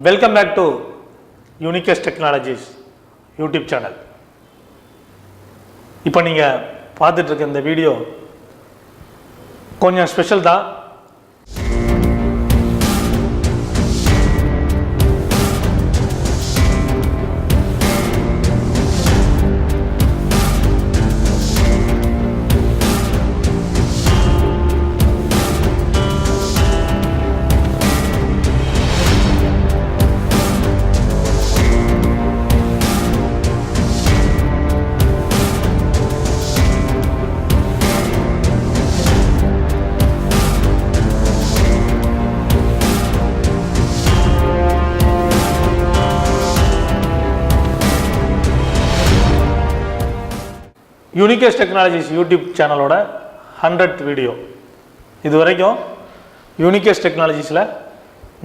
Welcome back to Unikerz Technologies YouTube channel. இப்போ நீங்க பார்த்துட்டு இருக்க இந்த வீடியோ கொஞ்சம் ஸ்பெஷல் தான். Unikerz Technologies YouTube channel 100th video. இது வரைக்கும் Unikerz Technologiesல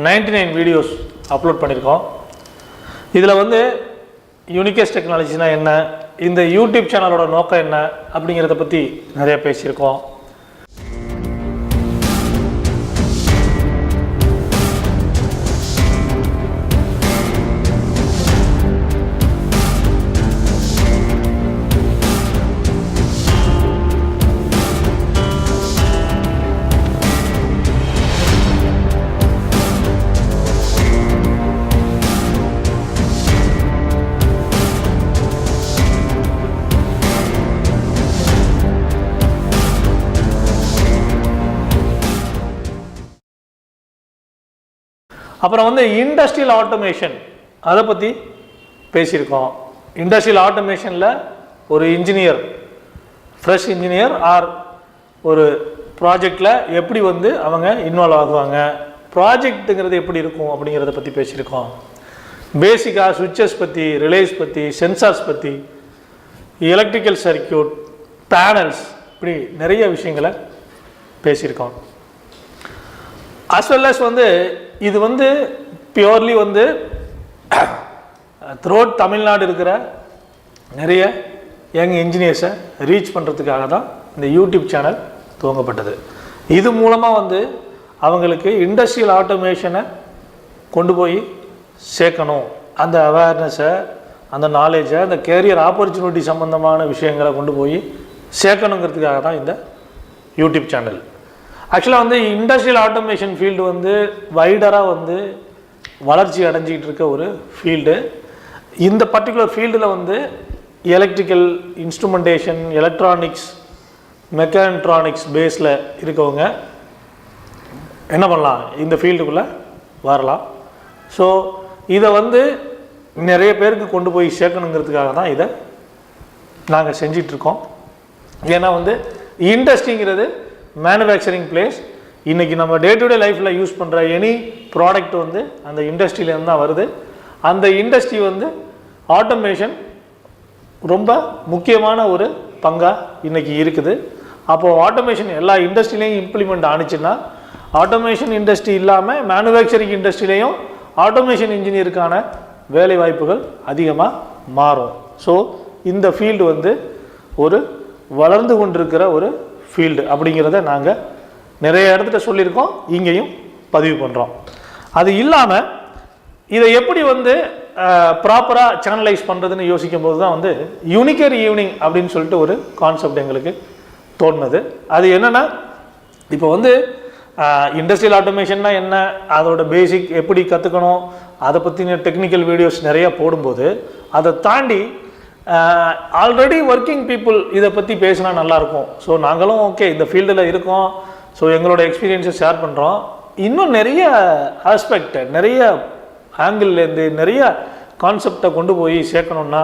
99 videos upload பண்ணிருக்கோம். இதுல வந்து Unikerz Technologiesனா என்ன, இந்த YouTube சேனலோட நோக்கம் என்ன அப்படிங்கறத பத்தி நிறைய பேசியிருக்கோம். அப்புறம் வந்து இண்டஸ்ட்ரியல் ஆட்டோமேஷன் அதை பற்றி பேசியிருக்கோம். இண்டஸ்ட்ரியல் ஆட்டோமேஷனில் ஒரு இன்ஜினியர், ஃப்ரெஷ் இன்ஜினியர் ஆர் ஒரு ப்ராஜெக்டில் எப்படி வந்து அவங்க இன்வால்வ் ஆகுவாங்க, ப்ராஜெக்ட்டுங்கிறது எப்படி இருக்கும் அப்படிங்கிறத பற்றி பேசியிருக்கோம். பேசிக்காக சுவிட்சஸ் பற்றி, ரிலேஸ் பற்றி, சென்சார்ஸ் பற்றி, எலக்ட்ரிக்கல் சர்க்கியூட், பேனல்ஸ், இப்படி நிறைய விஷயங்களை பேசியிருக்கோம். as well as வந்து இது வந்து பியூர்லி வந்து த்ரோட் தமிழ்நாடு இருக்கிற நிறைய யங் இன்ஜினியர்ஸை ரீச் பண்ணுறதுக்காக தான் இந்த யூடியூப் சேனல் துவங்கப்பட்டது. இது மூலமாக வந்து அவங்களுக்கு இண்டஸ்ட்ரியல் ஆட்டோமேஷனை கொண்டு போய் சேர்க்கணும், அந்த அவேர்னஸை, அந்த நாலேஜை, அந்த கேரியர் ஆப்பர்ச்சுனிட்டி சம்மந்தமான விஷயங்களை கொண்டு போய் சேர்க்கணுங்கிறதுக்காக தான் இந்த யூடியூப் சேனல். ஆக்சுவலாக வந்து இண்டஸ்ட்ரியல் ஆட்டோமேஷன் ஃபீல்டு வந்து வைடராக வந்து வளர்ச்சி அடைஞ்சிக்கிட்டு இருக்க ஒரு ஃபீல்டு. இந்த பர்டிகுலர் ஃபீல்டில் வந்து எலக்ட்ரிக்கல் இன்ஸ்ட்ருமெண்டேஷன், எலக்ட்ரானிக்ஸ், மெக்காட்ரானிக்ஸ் பேஸில் இருக்கவங்க என்ன பண்ணலாம், இந்த ஃபீல்டுக்குள்ளே வரலாம். ஸோ இதை வந்து நிறைய பேருக்கு கொண்டு போய் சேர்க்கணுங்கிறதுக்காக தான் இதை நாங்கள் செஞ்சிட்ருக்கோம். ஏன்னா வந்து இண்டஸ்ட்ரிங்கிறது மேனுஃபேக்சரிங் பிளேஸ். இன்றைக்கி நம்ம டே டு டே லைஃப்பில் யூஸ் பண்ணுற எனி ப்ராடக்ட் வந்து அந்த இண்டஸ்ட்ரியிலேருந்து தான் வருது. அந்த இண்டஸ்ட்ரி வந்து ஆட்டோமேஷன் ரொம்ப முக்கியமான ஒரு பங்காக இன்றைக்கி இருக்குது. அப்போது ஆட்டோமேஷன் எல்லா இண்டஸ்ட்ரியிலையும் இம்ப்ளிமெண்ட் ஆனிச்சுன்னா, ஆட்டோமேஷன் இண்டஸ்ட்ரி இல்லாமல் மேனுஃபேக்சரிங் இண்டஸ்ட்ரியிலையும் ஆட்டோமேஷன் இன்ஜினியருக்கான வேலை வாய்ப்புகள் அதிகமாக மாறும். ஸோ இந்த ஃபீல்டு வந்து ஒரு வளர்ந்து கொண்டிருக்கிற ஒரு ஃபீல்டு அப்படிங்கிறத நாங்கள் நிறைய இடத்துல சொல்லியிருக்கோம், இங்கேயும் பதிவு பண்ணுறோம். அது இல்லாமல் இதை எப்படி வந்து ப்ராப்பராக சேனலைஸ் பண்ணுறதுன்னு யோசிக்கும் போது தான் வந்து யூனிகர் ஈவினிங் அப்படின்னு சொல்லிட்டு ஒரு கான்செப்ட் எங்களுக்கு தோணுது. அது என்னென்னா, இப்போ வந்து இண்டஸ்ட்ரியல் ஆட்டோமேஷன்னா என்ன, அதோட பேசிக் எப்படி கற்றுக்கணும், அதை பற்றின டெக்னிக்கல் வீடியோஸ் நிறையா போடும்போது அதை தாண்டி ஆல்ரெடி ஒர்க்கிங் பீப்புள் இதை பற்றி பேசினா நல்லாயிருக்கும். ஸோ நாங்களும் ஓகே இந்த ஃபீல்டில் இருக்கோம், ஸோ எங்களோட எக்ஸ்பீரியன்ஸை ஷேர் பண்ணுறோம். இன்னும் நிறைய ஆஸ்பெக்ட், நிறைய ஆங்கிள்லேருந்து நிறைய கான்செப்டை கொண்டு போய் சேர்க்கணுன்னா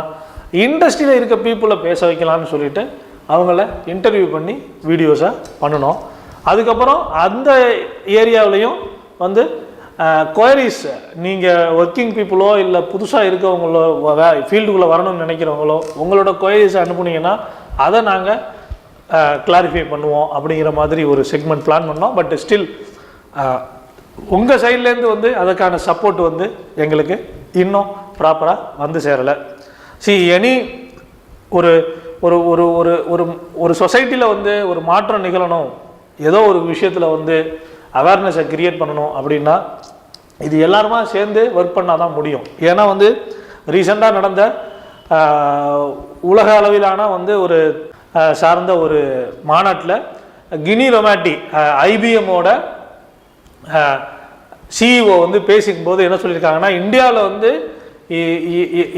இண்டஸ்ட்ரியில் இருக்க பீப்புளை பேச வைக்கலான்னு சொல்லிட்டு அவங்கள இன்டர்வியூ பண்ணி வீடியோஸை பண்ணணும். அதுக்கப்புறம் அந்த ஏரியாவிலையும் வந்து குவரிஸ், நீங்கள் ஒர்க்கிங் பீப்புளோ இல்லை புதுசாக இருக்கவங்களோ ஃபீல்டுக்குள்ளே வரணும்னு நினைக்கிறவங்களோ உங்களோட குவரிஸை அனுப்புனீங்கன்னா அதை நாங்கள் கிளாரிஃபை பண்ணுவோம் அப்படிங்கிற மாதிரி ஒரு செக்மெண்ட் பிளான் பண்ணோம். பட் ஸ்டில் உங்கள் சைட்லேருந்து வந்து அதுக்கான சப்போர்ட் வந்து எங்களுக்கு இன்னும் ப்ராப்பராக வந்து சேரலை. எனி ஒரு ஒரு ஒரு ஒரு ஒரு சொசைட்டியில் வந்து ஒரு மாற்றம் நிகழணும், ஏதோ ஒரு விஷயத்தில் வந்து அவேர்னஸை கிரியேட் பண்ணணும் அப்படின்னா இது எல்லாருமா சேர்ந்து ஒர்க் பண்ணால் தான் முடியும். ஏன்னா வந்து ரீசெண்டாக நடந்த உலக அளவிலான வந்து ஒரு சார்ந்த ஒரு மாநாட்டில் கினி ரொமாட்டி ஐபிஎம்மோட சிஇஓ வந்து பேசிக்கும்போது என்ன சொல்லியிருக்காங்கன்னா, இந்தியாவில் வந்து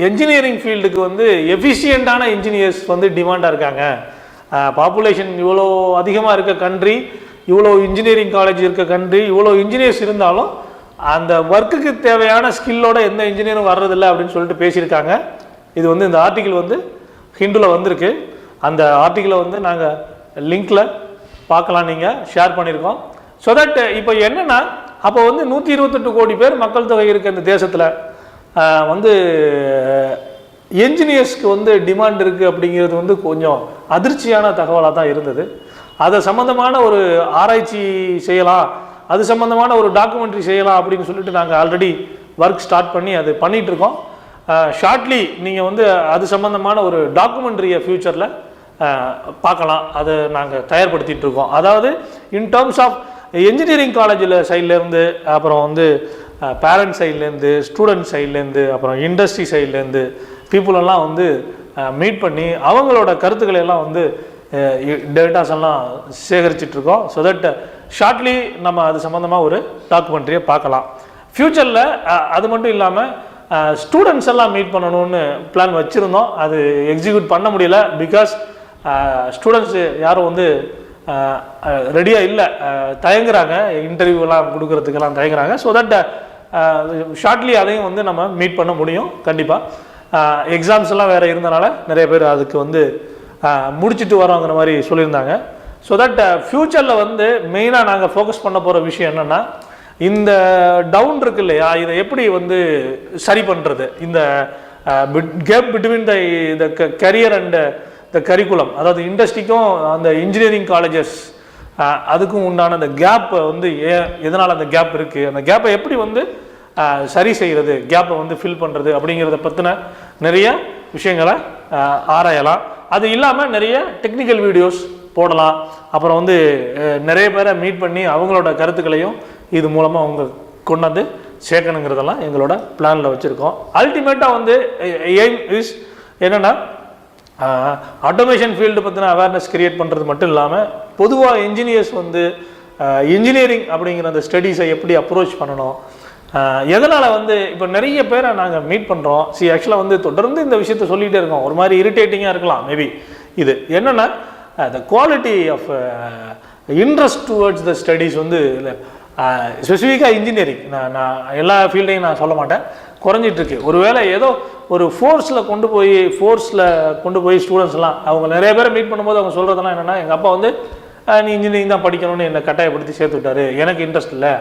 என்ஜினியரிங் ஃபீல்டுக்கு வந்து எஃபிஷியண்ட்டான இன்ஜினியர்ஸ் வந்து டிமாண்டாக இருக்காங்க. பாப்புலேஷன் இவ்வளோ அதிகமாக இருக்க கண்ட்ரி, இவ்வளோ இன்ஜினியரிங் காலேஜ் இருக்க கண்ட்ரி, இவ்வளோ இன்ஜினியர்ஸ் இருந்தாலும் அந்த ஒர்க்குக்கு தேவையான ஸ்கில்லோட எந்த இன்ஜினியரும் வர்றதில்லை அப்படின்னு சொல்லிட்டு பேசியிருக்காங்க. இது வந்து இந்த ஆர்டிக்கிள் வந்து ஹிந்துவில் வந்திருக்கு. அந்த ஆர்டிக்கிளை வந்து நாங்கள் லிங்க்கில் பார்க்கலாம், நீங்கள் ஷேர் பண்ணியிருக்கோம். ஸோ தட் இப்போ என்னென்னா, அப்போ வந்து 128 கோடி பேர் மக்கள் தொகை இருக்க இந்த தேசத்தில் வந்து என்ஜினியர்ஸ்க்கு வந்து டிமாண்ட் இருக்குது அப்படிங்கிறது வந்து கொஞ்சம் அதிர்ச்சியான தகவலாக தான் இருந்தது. அதை சம்மந்தமான ஒரு ஆராய்ச்சி செய்யலாம், அது சம்மந்தமான ஒரு டாக்குமெண்ட்ரி செய்யலாம் அப்படின்னு சொல்லிட்டு நாங்கள் ஆல்ரெடி ஒர்க் ஸ்டார்ட் பண்ணி அது பண்ணிகிட்ருக்கோம். ஷார்ட்லி நீங்கள் வந்து அது சம்மந்தமான ஒரு டாக்குமெண்ட்ரியை ஃப்யூச்சரில் பார்க்கலாம். அதை நாங்கள் தயார்படுத்திகிட்டு இருக்கோம். அதாவது இன் டேர்ம்ஸ் ஆஃப் என்ஜினியரிங் காலேஜில் சைட்லேருந்து, அப்புறம் வந்து பேரண்ட் சைட்லேருந்து, ஸ்டூடெண்ட் சைட்லேருந்து, அப்புறம் இண்டஸ்ட்ரி சைட்லேருந்து பீப்புளெல்லாம் வந்து மீட் பண்ணி அவங்களோட கருத்துக்களை எல்லாம் வந்து டேட்டாஸ் எல்லாம் சேகரிச்சிட்ருக்கோம். ஸோ தட் ஷார்ட்லி நம்ம அது சம்மந்தமாக ஒரு டாக்குமெண்ட்ரியை பார்க்கலாம். ஃப்யூச்சரில் அது மட்டும் இல்லாமல் ஸ்டூடெண்ட்ஸ் எல்லாம் மீட் பண்ணணும்னு பிளான் வச்சுருந்தோம். அது எக்ஸிக்யூட் பண்ண முடியல. பிகாஸ் ஸ்டூடெண்ட்ஸு யாரும் வந்து ரெடியாக இல்லை, தயங்குறாங்க, இன்டர்வியூலாம் கொடுக்கறதுக்கெல்லாம் தயங்குறாங்க. ஸோ தட் ஷார்ட்லி அதையும் வந்து நம்ம மீட் பண்ண முடியும் கண்டிப்பாக. எக்ஸாம்ஸ் எல்லாம் வேறு இருந்தனால நிறைய பேர் அதுக்கு வந்து முடிச்சுட்டு வரோங்கிற மாதிரி சொல்லியிருந்தாங்க. ஸோ தட் ஃப்யூச்சரில் வந்து மெயினாக நாங்கள் ஃபோக்கஸ் பண்ண போகிற விஷயம் என்னென்னா, இந்த டவுன் இருக்கு இல்லையா, இதை எப்படி வந்து சரி பண்ணுறது, இந்த gap between the career and the curriculum, அதாவது இண்டஸ்ட்ரிக்கும் அந்த இன்ஜினியரிங் காலேஜஸ் அதுக்கும் உண்டான அந்த கேப்பை வந்து எதனால் அந்த கேப் இருக்குது, அந்த கேப்பை எப்படி வந்து சரி செய்கிறது, கேப்பை வந்து ஃபில் பண்ணுறது அப்படிங்கிறத பற்றின நிறைய விஷயங்களை ஆராயலாம். அது இல்லாமல் நிறைய டெக்னிக்கல் வீடியோஸ் போடலாம். அப்புறம் வந்து நிறைய பேரை மீட் பண்ணி அவங்களோட கருத்துக்களையும் இது மூலமாக அவங்க கொண்டாந்து சேர்க்கணுங்கிறதெல்லாம் எங்களோட பிளானில் வச்சுருக்கோம். அல்டிமேட்டாக வந்து எய்ம் இஸ் என்னென்னா, ஆட்டோமேஷன் ஃபீல்டு பற்றின அவேர்னஸ் கிரியேட் பண்ணுறது மட்டும் இல்லாமல், பொதுவாக இன்ஜினியர்ஸ் வந்து இன்ஜினியரிங் அப்படிங்கிற அந்த ஸ்டடீஸை எப்படி அப்ரோச் பண்ணணும், எதனால் வந்து இப்போ நிறைய பேரை நாங்கள் மீட் பண்ணுறோம். ஆக்சுவலாக வந்து தொடர்ந்து இந்த விஷயத்த சொல்லிகிட்டே இருக்கோம். ஒரு மாதிரி இரிட்டேட்டிங்காக இருக்கலாம் மேபி. இது என்னென்னா, the quality of interest towards the studies வந்து ஸ்பெசிஃபிக்காக இன்ஜினியரிங், நான் எல்லா ஃபீல்டையும் நான் சொல்ல மாட்டேன், குறைஞ்சிட்ருக்கு. ஒருவேளை ஏதோ ஒரு ஃபோர்ஸில் கொண்டு போய் ஸ்டூடெண்ட்ஸ்லாம் அவங்க நிறைய பேரை மீட் பண்ணும்போது அவங்க சொல்கிறதெல்லாம் என்னென்னா, எங்கள் அப்பா வந்து நீ இன்ஜினியரிங் தான் படிக்கணும்னு என்னை கட்டாயப்படுத்தி சேர்த்து விட்டாரு, எனக்கு இன்ட்ரெஸ்ட் இல்லை,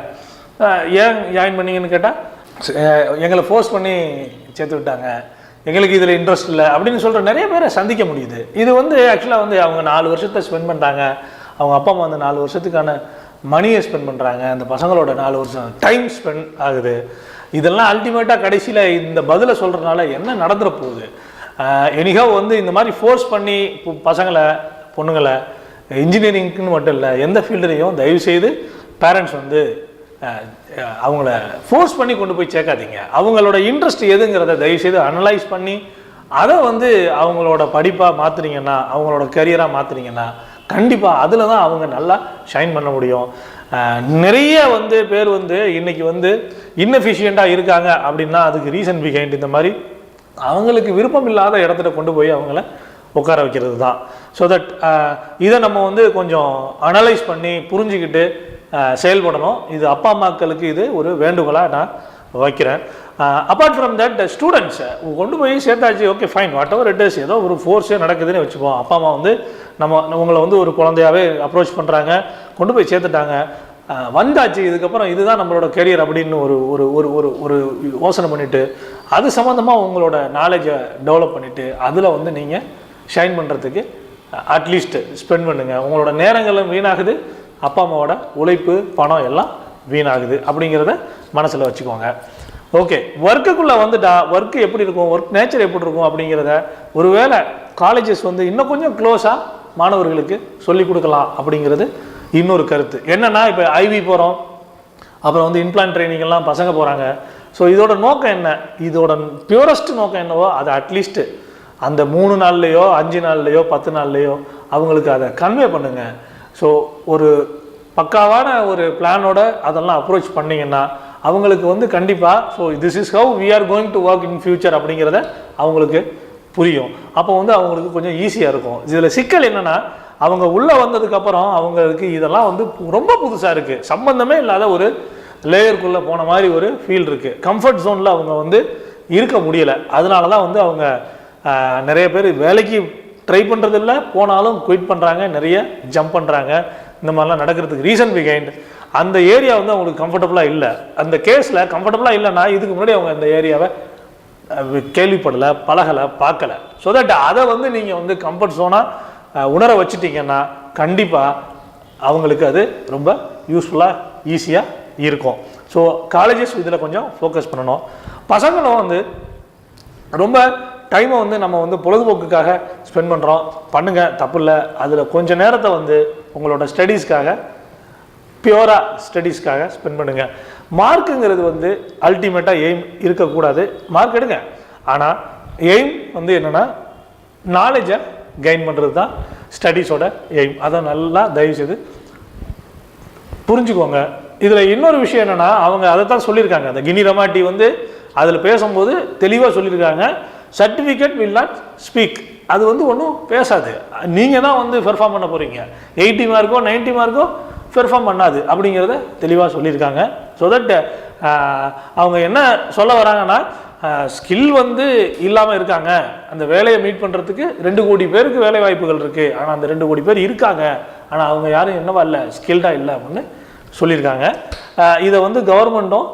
ஏன் ஜாயின் பண்ணிங்கன்னு கேட்டால் எங்களை ஃபோர்ஸ் பண்ணி சேர்த்து விட்டாங்க, எங்களுக்கு இதில் இன்ட்ரெஸ்ட் இல்லை அப்படின்னு சொல்கிற நிறைய பேரை சந்திக்க முடியுது. இது வந்து ஆக்சுவலாக வந்து அவங்க 4 வருஷத்தை ஸ்பெண்ட் பண்ணுறாங்க, அவங்க அப்பா அம்மா வந்து 4 வருஷத்துக்கான மணியை ஸ்பெண்ட் பண்ணுறாங்க, அந்த பசங்களோட 4 வருஷம் டைம் ஸ்பெண்ட் ஆகுது. இதெல்லாம் அல்டிமேட்டாக கடைசியில் இந்த பதிலை சொல்கிறதுனால என்ன நடந்துட போகுது, எனிகா வந்து இந்த மாதிரி ஃபோர்ஸ் பண்ணி பசங்களை பொண்ணுங்களை இன்ஜினியரிங்க்குன்னு மட்டும் இல்லை எந்த ஃபீல்டுலையும் தயவுசெய்து பேரண்ட்ஸ் வந்து அவங்கள ஃபோர்ஸ் பண்ணி கொண்டு போய் சேர்க்காதீங்க. அவங்களோட இன்ட்ரெஸ்ட் எதுங்கிறத தயவுசெய்து அனலைஸ் பண்ணி அதை வந்து அவங்களோட படிப்பாக மாற்றுனீங்கன்னா, அவங்களோட கரியராக மாற்றுனீங்கன்னா கண்டிப்பாக அதில் தான் அவங்க நல்லா ஷைன் பண்ண முடியும். நிறைய வந்து பேர் வந்து இன்றைக்கி வந்து இன்எஃபிஷியண்ட்டாக இருக்காங்க அப்படின்னா அதுக்கு ரீசன் பிஹைண்ட் இந்த மாதிரி அவங்களுக்கு விருப்பம் இல்லாத இடத்துல கொண்டு போய் அவங்கள உட்கார வைக்கிறது தான். ஸோ தட் இதை நம்ம வந்து கொஞ்சம் அனலைஸ் பண்ணி புரிஞ்சுக்கிட்டு செயல்படணும். இது அப்பா அம்மாக்களுக்கு இது ஒரு வேண்டுகோளாக நான் வைக்கிறேன். அப்பார்ட் ஃப்ரம் தட் ஸ்டூடெண்ட்ஸை கொண்டு போய் சேர்த்தாச்சு, okay fine, what ever it is, ஏதோ ஒரு ஃபோர்ஸே நடக்குதுன்னு வச்சுப்போம். அப்பா அம்மா வந்து உங்களை வந்து ஒரு குழந்தையாகவே அப்ரோச் பண்ணுறாங்க, கொண்டு போய் சேர்த்துட்டாங்க, வந்தாச்சு, இதுக்கப்புறம் இதுதான் நம்மளோட கெரியர் அப்படின்னு ஒரு ஒரு ஒரு ஒரு ஒரு யோசனை பண்ணிவிட்டு அது சம்மந்தமாக உங்களோட நாலேஜை டெவலப் பண்ணிவிட்டு அதில் வந்து நீங்கள் ஷைன் பண்ணுறதுக்கு அட்லீஸ்ட் ஸ்பெண்ட் பண்ணுங்கள். உங்களோட நேரங்களும் வீணாகுது, அப்பா அம்மாவோட உழைப்பு பணம் எல்லாம் வீணாகுது அப்படிங்கிறத மனசில் வச்சுக்கோங்க. ஓகே, ஒர்க்குக்குள்ளே வந்துட்டா ஒர்க்கு எப்படி இருக்கும், ஒர்க் நேச்சர் எப்படி இருக்கும் அப்படிங்கிறத ஒருவேளை காலேஜஸ் வந்து இன்னும் கொஞ்சம் க்ளோஸாக மாணவர்களுக்கு சொல்லிக் கொடுக்கலாம் அப்படிங்கிறது இன்னொரு கருத்து. என்னென்னா, இப்போ ஐவி போகிறோம், அப்புறம் வந்து இம்ப்ளான்ட் ட்ரைனிங் எல்லாம் பசங்க போகிறாங்க. ஸோ இதோட நோக்கம் என்ன, இதோட பியூரஸ்ட் நோக்கம் என்னவோ அது அட்லீஸ்ட்டு அந்த 3 நாள்லையோ 5 நாள்லையோ 10 நாள்லையோ அவங்களுக்கு அதை கன்வே பண்ணுங்கள். ஸோ ஒரு பக்காவான ஒரு பிளானோட அதெல்லாம் அப்ரோச் பண்ணிங்கன்னா அவங்களுக்கு வந்து கண்டிப்பாக so this is how we are going to work in future அப்படிங்கிறத அவங்களுக்கு புரியும். அப்போ வந்து அவங்களுக்கு கொஞ்சம் ஈஸியாக இருக்கும். இதில் சிக்கல் என்னென்னா அவங்க உள்ளே வந்ததுக்கப்புறம் அவங்களுக்கு இதெல்லாம் வந்து ரொம்ப புதுசாக இருக்குது, சம்பந்தமே இல்லாத ஒரு லேயருக்குள்ளே போன மாதிரி ஒரு ஃபீல் இருக்குது. கம்ஃபர்ட் ஜோனில் அவங்க வந்து இருக்க முடியலை. அதனால தான் வந்து அவங்க நிறைய பேர் வேலைக்கு ட்ரை பண்ணுறதில்ல, போனாலும் குயிட் பண்ணுறாங்க, நிறைய ஜம்ப் பண்ணுறாங்க. இந்த மாதிரிலாம் நடக்கிறதுக்கு ரீசன் பிஹைண்ட் அந்த ஏரியா வந்து அவங்களுக்கு கம்ஃபர்டபுளாக இல்லை. அந்த கேஸில் கம்ஃபர்டபுளாக இல்லைன்னா இதுக்கு முன்னாடி அவங்க அந்த ஏரியாவை கேள்விப்படலை, பழகலை, பார்க்கலை. ஸோ தட் அதை வந்து நீங்கள் வந்து கம்ஃபர்ட் ஜோனாக உணர வச்சுட்டிங்கன்னா கண்டிப்பாக அவங்களுக்கு அது ரொம்ப யூஸ்ஃபுல்லாக ஈஸியாக இருக்கும். ஸோ காலேஜஸ் இதில் கொஞ்சம் ஃபோக்கஸ் பண்ணணும். பசங்களும் வந்து ரொம்ப டைமை வந்து நம்ம வந்து பொழுதுபோக்குக்காக ஸ்பெண்ட் பண்ணுறோம், பண்ணுங்கள், தப்பு இல்லை. அதில் கொஞ்சம் நேரத்தை வந்து உங்களோட ஸ்டடீஸ்க்காக, பியூராக ஸ்டடீஸ்க்காக ஸ்பெண்ட் பண்ணுங்கள். மார்க்குங்கிறது வந்து அல்டிமேட்டாக எய்ம் இருக்கக்கூடாது. மார்க் எடுங்க, ஆனால் எய்ம் வந்து என்னென்னா நாலேஜை கெயின் பண்ணுறது தான் ஸ்டடீஸோட எய்ம். அதை நல்லா தயவுசெய்து புரிஞ்சுக்கோங்க. இதில் இன்னொரு விஷயம் என்னென்னா அவங்க அதை தான் சொல்லியிருக்காங்க. அந்த கினி ரமாட்டி வந்து அதில் பேசும்போது தெளிவாக சொல்லியிருக்காங்க, சர்டிஃபிகேட் வில் நாட் ஸ்பீக். அது வந்து ஒன்றும் பேசாது, நீங்கள் தான் வந்து பெர்ஃபார்ம் பண்ண போகிறீங்க. 80 மார்க்கோ 90 மார்க்கோ பெர்ஃபார்ம் பண்ணாது அப்படிங்கிறத தெளிவாக சொல்லியிருக்காங்க. ஸோ தட் அவங்க என்ன சொல்ல வராங்கன்னா ஸ்கில் வந்து இல்லாமல் இருக்காங்க, அந்த வேலையை மீட் பண்ணுறதுக்கு 2 கோடி பேருக்கு வேலை வாய்ப்புகள் இருக்குது, ஆனால் அந்த 2 கோடி பேர் இருக்காங்க, ஆனால் அவங்க யாரும் என்னவா இல்லை, ஸ்கில்டாக இல்லை அப்படின்னு சொல்லியிருக்காங்க. இதை வந்து கவர்மெண்ட்டும்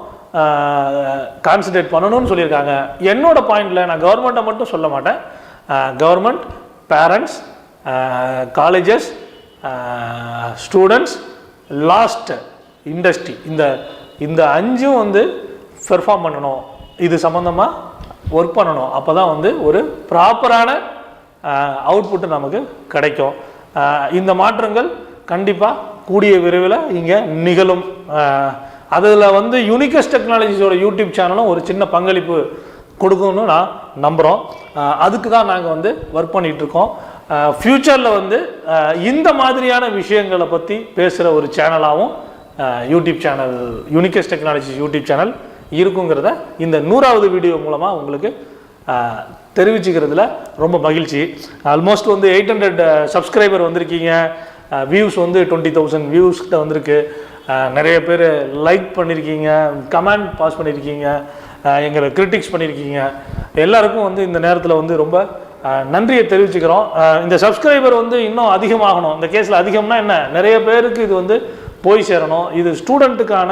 கான்சன்ட்ரேட் பண்ணணும்னு சொல்லியிருக்காங்க. என்னோட பாயிண்டில் நான் கவர்மெண்ட்டை மட்டும் சொல்ல மாட்டேன், government, parents, colleges, students, last industry, இந்த 5 வந்து பெர்ஃபார்ம் பண்ணணும், இது சம்மந்தமாக ஒர்க் பண்ணணும். அப்போ தான் வந்து ஒரு ப்ராப்பரான அவுட்புட்டு நமக்கு கிடைக்கும். இந்த மாற்றங்கள் கண்டிப்பாக கூடிய விரைவில் இங்கே நிகழும். அதில் வந்து யூனிகர்ஸ் டெக்னாலஜிஸோட யூடியூப் சேனலும் ஒரு சின்ன பங்களிப்பு கொடுக்கணும்னு நான் நம்புகிறோம். அதுக்கு தான் நாங்கள் வந்து ஒர்க் பண்ணிகிட்ருக்கோம். ஃப்யூச்சரில் வந்து இந்த மாதிரியான விஷயங்களை பற்றி பேசுகிற ஒரு சேனலாகவும் YouTube channel, Unicorns technologies YouTube channel இருக்குங்கிறத இந்த 100வது வீடியோ மூலமாக உங்களுக்கு தெரிவிச்சுக்கிறதுல ரொம்ப மகிழ்ச்சி. ஆல்மோஸ்ட் வந்து 800 சப்ஸ்கிரைபர் வந்திருக்கீங்க, வியூஸ் வந்து 20,000 வியூஸ்கிட்ட வந்திருக்கு. நிறைய பேர் லைக் பண்ணியிருக்கீங்க, கமெண்ட் பாஸ் பண்ணியிருக்கீங்க, எங்களை கிரிட்டிக்ஸ் பண்ணியிருக்கீங்க. எல்லாருக்கும் வந்து இந்த நேரத்தில் வந்து ரொம்ப நன்றியை தெரிவிச்சுக்கிறோம். இந்த சப்ஸ்கிரைபர் வந்து இன்னும் அதிகமாகணும். இந்த கேஸில் அதிகம்னா என்ன, நிறைய பேருக்கு இது வந்து போய் சேரணும். இது ஸ்டூடெண்ட்டுக்கான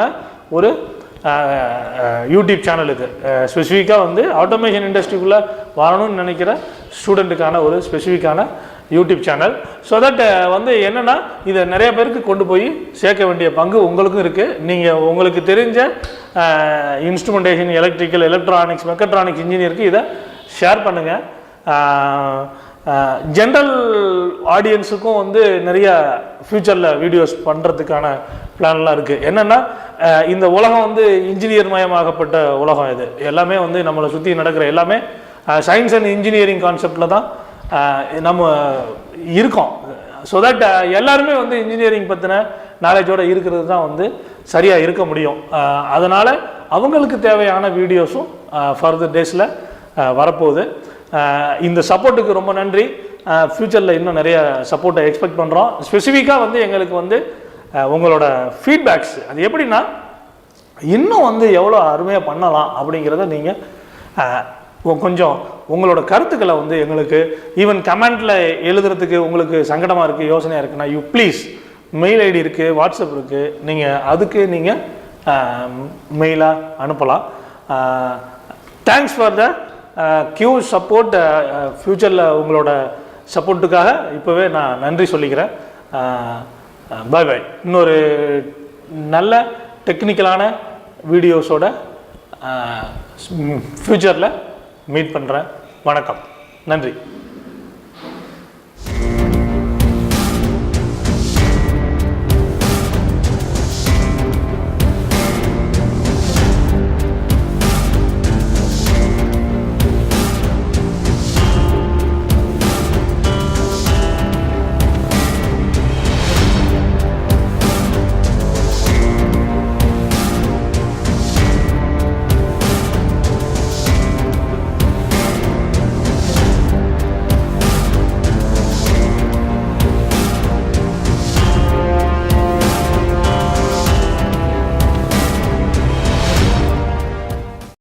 ஒரு யூடியூப் சேனல். இது ஸ்பெசிஃபிக்காக வந்து ஆட்டோமேஷன் இண்டஸ்ட்ரிக்குள்ளே வரணும்னு நினைக்கிற ஸ்டூடெண்ட்டுக்கான ஒரு ஸ்பெசிஃபிக்கான யூடியூப் சேனல். ஸோ தட் வந்து என்னென்னா இதை நிறைய பேருக்கு கொண்டு போய் சேர்க்க வேண்டிய பங்கு உங்களுக்கும் இருக்குது. நீங்கள் உங்களுக்கு தெரிஞ்ச இன்ஸ்ட்ருமெண்டேஷன், எலக்ட்ரிக்கல், எலக்ட்ரானிக்ஸ், மெக்கட்ரானிக்ஸ் இன்ஜினியருக்கு இதை ஷேர் பண்ணுங்கள். ஜென்ரல் ஆடியன்ஸுக்கும் வந்து நிறைய ஃப்யூச்சரில் வீடியோஸ் பண்ணுறதுக்கான பிளான்லாம் இருக்குது. என்னென்னா இந்த உலகம் வந்து இன்ஜினியர் மயமாகப்பட்ட உலகம். இது எல்லாமே வந்து நம்மளை சுற்றி நடக்கிற எல்லாமே சயின்ஸ் அண்ட் இன்ஜினியரிங் கான்செப்டில் தான் நம்ம இருக்கோம். ஸோ தட் எல்லாருமே வந்து இன்ஜினியரிங் பற்றின நாலேஜோடு இருக்கிறது தான் வந்து சரியாக இருக்க முடியும். அதனால் அவங்களுக்கு தேவையான வீடியோஸும் ஃபர்தர் டேஸில் வரப்போகுது. இந்த சப்போர்ட்டுக்கு ரொம்ப நன்றி. ஃப்யூச்சரில் இன்னும் நிறைய சப்போர்ட்டை எக்ஸ்பெக்ட் பண்ணுறோம். ஸ்பெசிஃபிக்காக வந்து எங்களுக்கு வந்து உங்களோட ஃபீட்பேக்ஸ், அது எப்படின்னா இன்னும் வந்து எவ்வளோ அருமையாக பண்ணலாம் அப்படிங்கிறத நீங்கள் கொஞ்சம் உங்களோட கருத்துக்களை வந்து எங்களுக்கு ஈவன் கமெண்ட்டில் எழுதுறதுக்கு உங்களுக்கு சங்கடமாக இருக்குது, யோசனையாக இருக்குன்னா யூ ப்ளீஸ், மெயில் ஐடி இருக்குது, வாட்ஸ்அப் இருக்குது, நீங்கள் அதுக்கு நீங்கள் மெயிலாக அனுப்பலாம். தேங்க்ஸ் ஃபார் த கியூ சப்போர்ட். ஃப்யூச்சரில் உங்களோட சப்போர்ட்டுக்காக இப்போவே நான் நன்றி சொல்லிக்கிறேன். பாய் பாய். இன்னொரு நல்ல டெக்னிக்கலான வீடியோஸோட ஃப்யூச்சரில் மீட் பண்ணுறேன். வணக்கம், நன்றி.